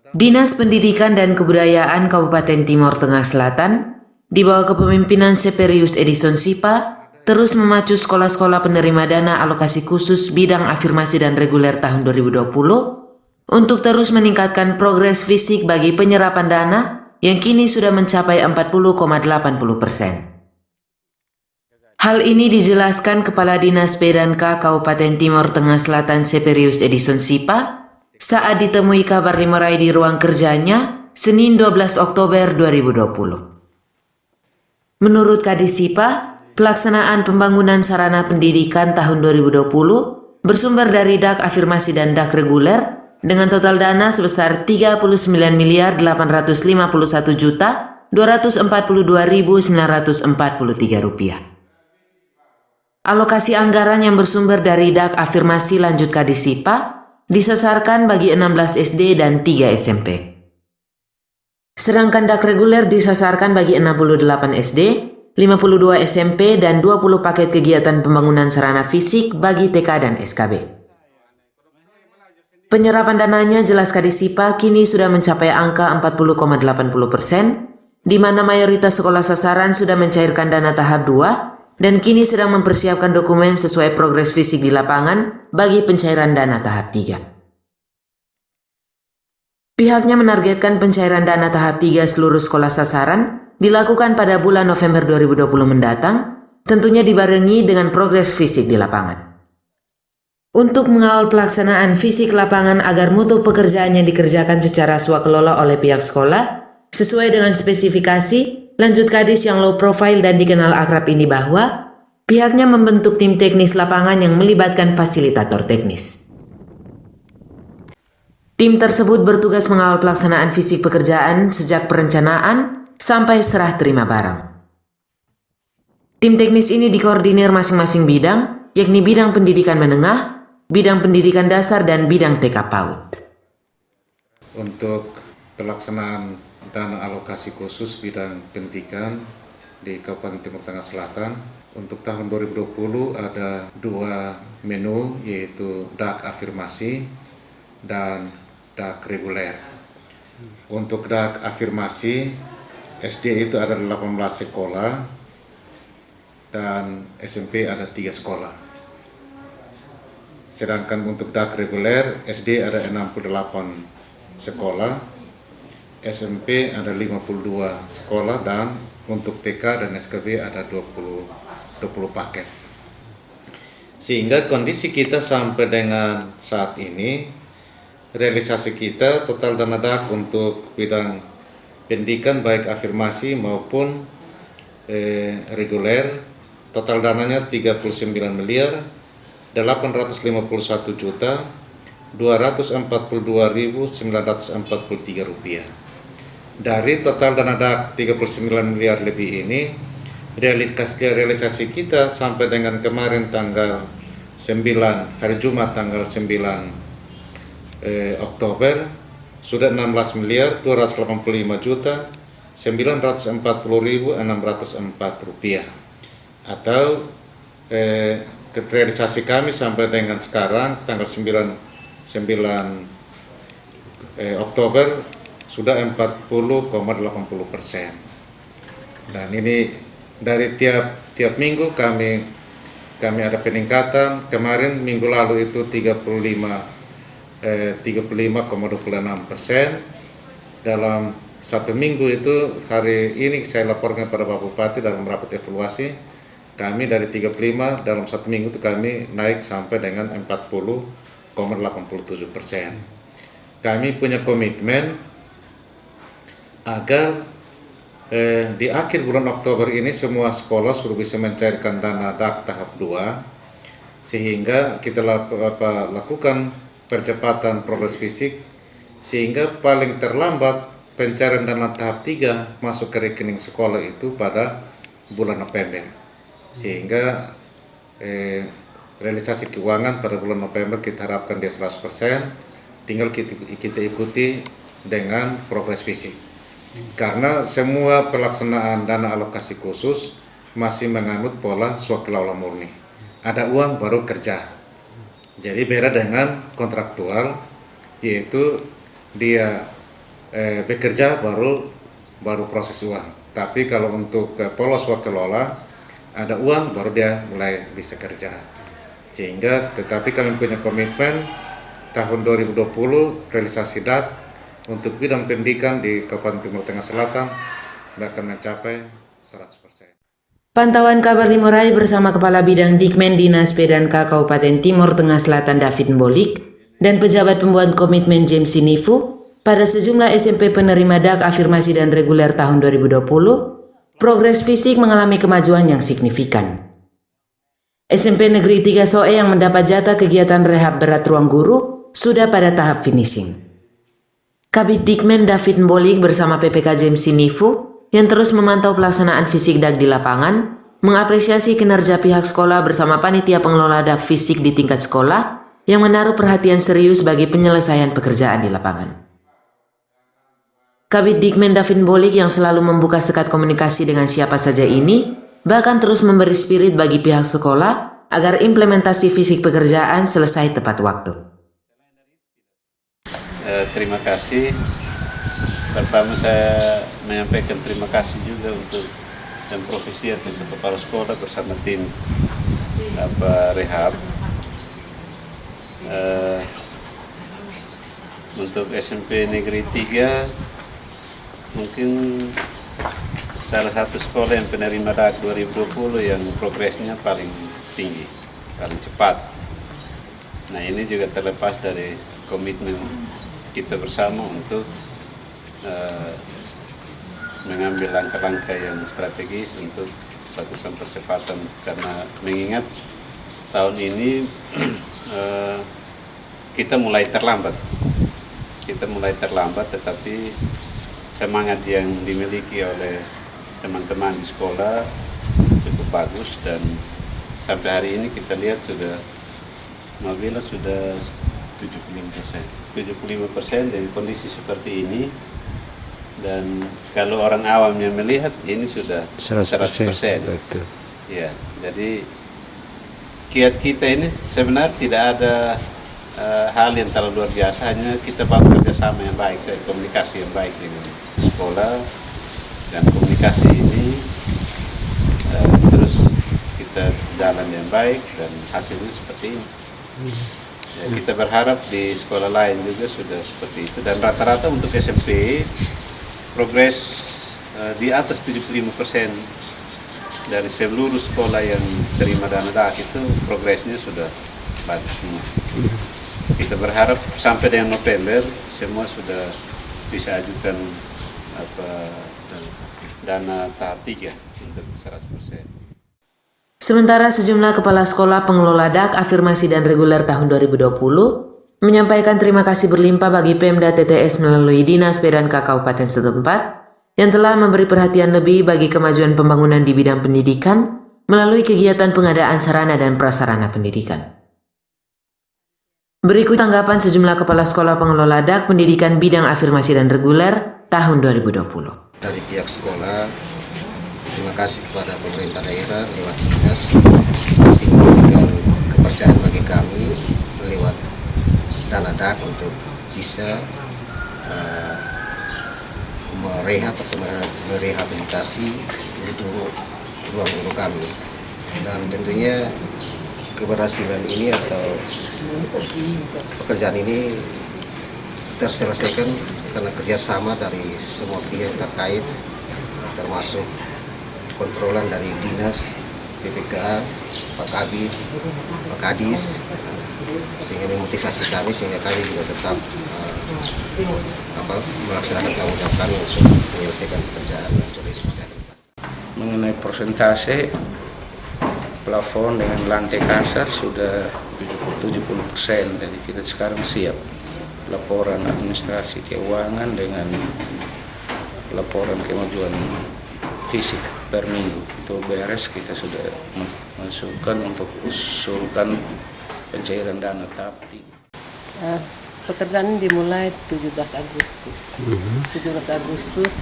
Dinas Pendidikan dan Kebudayaan Kabupaten Timor Tengah Selatan, di bawah kepemimpinan Seperius Edison Sipa, terus memacu sekolah-sekolah penerima dana alokasi khusus bidang afirmasi dan reguler tahun 2020 untuk terus meningkatkan progres fisik bagi penyerapan dana yang kini sudah mencapai 40,80%. Hal ini dijelaskan Kepala Dinas P&K Kabupaten Timor Tengah Selatan Seperius Edison Sipa saat ditemui kabar Limerai di ruang kerjanya Senin 12 Oktober 2020. Menurut Kadis Sipa, pelaksanaan pembangunan sarana pendidikan tahun 2020 bersumber dari DAK afirmasi dan DAK reguler dengan total dana sebesar Rp39.851.242.943. Alokasi anggaran yang bersumber dari DAK afirmasi lanjut Kadis Sipa disasarkan bagi 16 SD dan 3 SMP. Sedangkan DAK reguler disasarkan bagi 68 SD, 52 SMP, dan 20 paket kegiatan pembangunan sarana fisik bagi TK dan SKB. Penyerapan dananya jelas Kadis Sipa kini sudah mencapai angka 40,80%, di mana mayoritas sekolah sasaran sudah mencairkan dana tahap 2 dan kini sedang mempersiapkan dokumen sesuai progres fisik di lapangan bagi pencairan dana tahap 3. Pihaknya menargetkan pencairan dana tahap 3 seluruh sekolah sasaran dilakukan pada bulan November 2020 mendatang, tentunya dibarengi dengan progres fisik di lapangan. Untuk mengawal pelaksanaan fisik lapangan agar mutu pekerjaan yang dikerjakan secara swakelola oleh pihak sekolah, sesuai dengan spesifikasi, lanjut Kadis yang low profile dan dikenal akrab ini bahwa pihaknya membentuk tim teknis lapangan yang melibatkan fasilitator teknis. Tim tersebut bertugas mengawal pelaksanaan fisik pekerjaan sejak perencanaan sampai serah terima barang. Tim teknis ini dikoordinir masing-masing bidang, yakni bidang pendidikan menengah, bidang pendidikan dasar, dan bidang TK PAUD. Untuk pelaksanaan dana alokasi khusus bidang pendidikan di Kabupaten Timor Tengah Selatan untuk tahun 2020 ada 2 menu, yaitu DAK afirmasi dan DAK reguler. Untuk DAK afirmasi, SD itu ada 18 sekolah dan SMP ada 3 sekolah. Sedangkan untuk DAK reguler, SD ada 68 sekolah, SMP ada 52 sekolah, dan untuk TK dan SKB ada 20 paket. Sehingga kondisi kita sampai dengan saat ini, realisasi kita total dana DAK untuk bidang pendidikan baik afirmasi maupun reguler, total dananya 39.851.242.943 rupiah. Dari total dana DAK 39 miliar lebih ini, realisasi kita sampai dengan kemarin tanggal 9, hari Jumat tanggal 9 Oktober, sudah 16.285.940.604 rupiah. Atau realisasi kami sampai dengan sekarang tanggal 9 Oktober sudah 40,80%. Dan ini dari tiap minggu kami ada peningkatan. Kemarin minggu lalu itu 35,26%. Dalam satu minggu itu, hari ini saya laporkan pada Pak Bupati dalam rapat evaluasi, kami dari 35 dalam satu minggu itu kami naik sampai dengan 40,87%. Kami punya komitmen agar di akhir bulan Oktober ini semua sekolah sudah bisa mencairkan dana DAK tahap 2, sehingga kita lakukan percepatan progres fisik, sehingga paling terlambat pencairan dana tahap 3 masuk ke rekening sekolah itu pada bulan November, sehingga realisasi keuangan pada bulan November kita harapkan dia 100%, tinggal kita ikuti dengan progres fisik. Karena semua pelaksanaan dana alokasi khusus masih menganut pola swakelola murni. Ada uang baru kerja. Jadi beda dengan kontraktual, yaitu dia bekerja baru proses uang. Tapi kalau untuk polos wakelola ada uang baru dia mulai bisa kerja. Sehingga tetapi kami punya komitmen tahun 2020 realisasi DAP untuk bidang pendidikan di Kabupaten Timur Tengah Selatan akan mencapai 100%. Pantauan kabar Limurai bersama Kepala Bidang Dikmen Dinas P&K Kabupaten Timur Tengah Selatan David Mbolik dan pejabat pembuat komitmen James Sinifu pada sejumlah SMP penerima DAK afirmasi dan reguler tahun 2020, progres fisik mengalami kemajuan yang signifikan. SMP Negeri 3 Soe yang mendapat jatah kegiatan rehab berat ruang guru sudah pada tahap finishing. Kabid Dikmen David Mbolik bersama PPK James Sinifu yang terus memantau pelaksanaan fisik DAK di lapangan, mengapresiasi kinerja pihak sekolah bersama panitia pengelola DAK fisik di tingkat sekolah yang menaruh perhatian serius bagi penyelesaian pekerjaan di lapangan. Kabid Dikmen David Mbolik yang selalu membuka sekat komunikasi dengan siapa saja ini, bahkan terus memberi spirit bagi pihak sekolah agar implementasi fisik pekerjaan selesai tepat waktu. Terima kasih. Pertama saya menyampaikan terima kasih juga untuk Pemprov Siat untuk kepala sekolah bersama tim rehab. Untuk SMP Negeri 3 mungkin salah satu sekolah yang penerima DAK 2020 yang progresnya paling tinggi, paling cepat. Nah ini juga terlepas dari komitmen kita bersama untuk mengambil langkah-langkah yang strategis untuk melakukan percepatan, karena mengingat tahun ini kita mulai terlambat tetapi semangat yang dimiliki oleh teman-teman di sekolah cukup bagus, dan sampai hari ini kita lihat sudah Mabila sudah 75% dari kondisi seperti ini. Dan kalau orang awam yang melihat ini sudah 100%. Betul. Ya, jadi kiat kita ini sebenarnya tidak ada hal yang terlalu luar biasa, hanya kita bangun kerjasama yang baik, komunikasi yang baik dengan sekolah, dan komunikasi ini terus kita jalan yang baik dan hasilnya seperti ini. Ya, kita berharap di sekolah lain juga sudah seperti itu, dan rata-rata untuk SMP progres di atas 75% dari seluruh sekolah yang terima dana DAK itu progresnya sudah bagus semua. Kita berharap sampai dengan November semua sudah bisa ajukan dana tahap 3 untuk 100%. Sementara sejumlah kepala sekolah pengelola DAK afirmasi dan reguler tahun 2020 menyampaikan terima kasih berlimpah bagi Pemda TTS melalui Dinas P&K Kabupaten setempat yang telah memberi perhatian lebih bagi kemajuan pembangunan di bidang pendidikan melalui kegiatan pengadaan sarana dan prasarana pendidikan. Berikut tanggapan sejumlah kepala sekolah pengelola DAK pendidikan bidang afirmasi dan reguler tahun 2020. Dari pihak sekolah, terima kasih kepada pemerintah daerah lewat dinas sehingga memberikan kepercayaan bagi kami lewat dana DAK untuk bisa merehab atau merehabilitasi ruang guru kami, dan tentunya keberhasilan ini atau pekerjaan ini terselesaikan karena kerjasama dari semua pihak terkait, termasuk kontrolan dari dinas, PPK, Pak Kabid, Pak Kadis, sehingga memotivasi kami sehingga kami juga tetap melaksanakan tanggung jawab kami untuk menyelesaikan pekerjaan yang sudah dikerjakan. Mengenai persentase plafon dengan lantai kasar sudah 70%, jadi kita sekarang siap laporan administrasi keuangan dengan laporan kemajuan fisik per minggu itu beres. Kita sudah masukkan untuk usulkan pencairan dana tahap 3. Pekerjaan dimulai 17 Agustus. 17 Agustus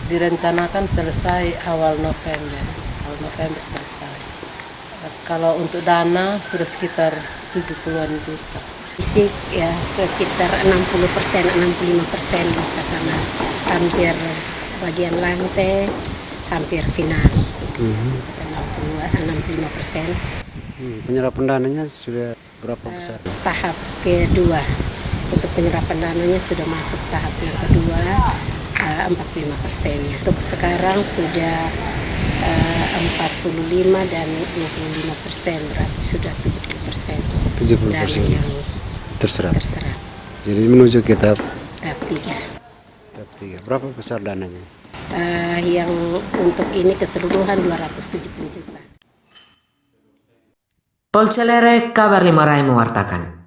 direncanakan selesai awal November. Awal November selesai. Kalau untuk dana sudah sekitar 70-an juta. Fisik ya sekitar 60%, 65% bisa karena hampir bagian lantai hampir final. 65%. Penyerapan dananya sudah berapa besar? Tahap kedua untuk penyerapan dananya sudah masuk tahap yang kedua 45%-nya. Untuk sekarang sudah 45 dan 25%, berarti sudah 70%. 70% dana yang terserap. Jadi menuju ke tahap 3. tahap 3. Berapa besar dananya? Yang untuk ini keseluruhan 270 juta. Polcelere Kabar Limarai mewartakan.